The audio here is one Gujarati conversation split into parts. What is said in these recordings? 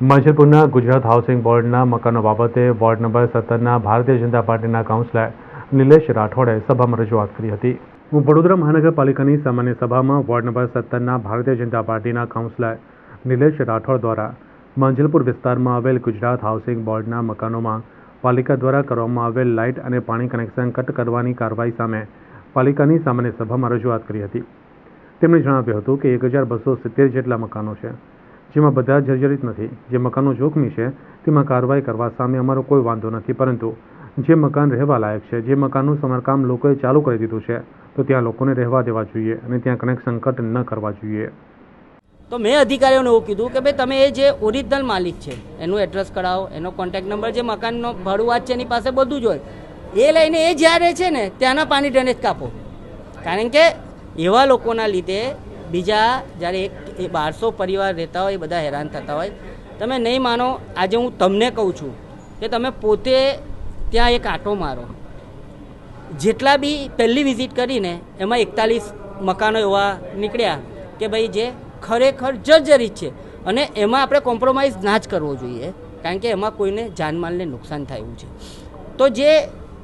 માંજલપુરના ગુજરાત હાઉસિંગ બોર્ડના મકાનો બાબતે વોર્ડ નંબર 17ના ભારતીય જનતા પાર્ટીના કાઉન્સિલર નિલેશ રાઠોડે સભામાં રજૂઆત કરી હતી। વડોદરા મહાનગરપાલિકાની સામાન્ય સભામાં વોર્ડ નંબર 17ના ભારતીય જનતા પાર્ટીના કાઉન્સિલર નિલેશ રાઠોડ દ્વારા માંજલપુર વિસ્તારમાં આવેલ ગુજરાત હાઉસિંગ બોર્ડના મકાનોમાં પાલિકા દ્વારા કરવામાં આવેલ લાઇટ અને પાણી કનેક્શન કટ કરવાની કાર્યવાહી સામે પાલિકાની સામાન્ય સભામાં રજૂઆત કરી હતી। તેમણે જણાવ્યું હતું કે 1270 જેટલા મકાનો છે, જેમાં બધા જર્જરિત નથી। જે મકાનો જોખમી છે તેમાં કાર્યવાહી કરવા સામે અમારો કોઈ વાંધો નથી, પરંતુ જે મકાન રહેવા લાયક છે, જે મકાનનું સમારકામ લોકોએ ચાલુ કરી દીધું છે, તો ત્યાં લોકોને રહેવા દેવા જોઈએ અને ત્યાં કનેક્શન કટ ન કરવા જોઈએ। તો મેં અધિકારીઓને એવું કીધું કે ભાઈ તમે એ જે ઓરિજિનલ માલિક છે એનું એડ્રેસ કઢાવો, એનો કોન્ટેક્ટ નંબર, જે મકાનનો ભાડુઆત છે એની પાસે બધું જ હોય, એ લઈને એ જ્યારે છે ને ત્યાંના પાણી ડ્રેનેજ કાપો। કારણ કે એવા લોકોના લીધે બીજા જ્યારે 1200 પરિવાર રહેતા હોય, બધા હેરાન થતા હોય। તમે નહીં માનો, આજે હું તમને કહું છું કે તમે પોતે ત્યાં એક આંટો મારો, જેટલા બી પહેલી વિઝિટ કરીને એમાં 41 મકાનો એવા નીકળ્યા કે ભાઈ જે ખરેખર જર્જરિત છે અને એમાં આપણે કોમ્પ્રોમાઇઝ ના જ કરવો જોઈએ, કારણ કે એમાં કોઈને જાનમાલને નુકસાન થાય એવું છે। તો જે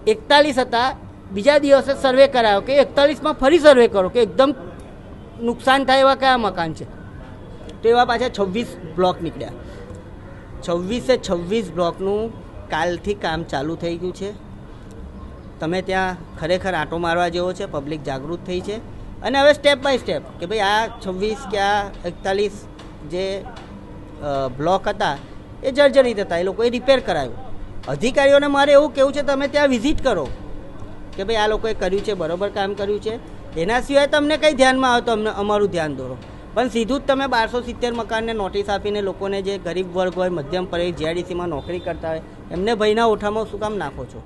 41 હતા, બીજા દિવસે સર્વે કરાયો કે 41માં ફરી સર્વે કરો કે એકદમ નુકસાન થાય એવા કયા મકાન છે, તો એવા પાછા 26 બ્લોક નીકળ્યા। 26 બ્લોકનું કાલથી કામ ચાલુ થઈ ગયું છે। તમે ત્યાં ખરેખર આંટો મારવા જેવો છે, પબ્લિક જાગૃત થઈ છે અને હવે સ્ટેપ બાય સ્ટેપ કે ભાઈ આ 26 કે આ 41 જે બ્લોક હતા એ જર્જરિત હતા, એ લોકોએ રિપેર કરાવ્યું। અધિકારીઓને મારે એવું કહેવું છે, તમે ત્યાં વિઝિટ કરો કે ભાઈ આ લોકોએ કર્યું છે, બરાબર કામ કર્યું છે। એના સિવાય તમને કંઈ ધ્યાનમાં આવે તો અમને અમારું ધ્યાન દોરો, પણ સીધું જ તમે 1270 મકાનને નોટિસ આપીને લોકોને જે ગરીબ વર્ગ હોય, મધ્યમ પરિવાર, જીઆઈડીસીમાં નોકરી કરતા હોય, એમને ભયના ઓઠામાં શું કામ નાખો છો?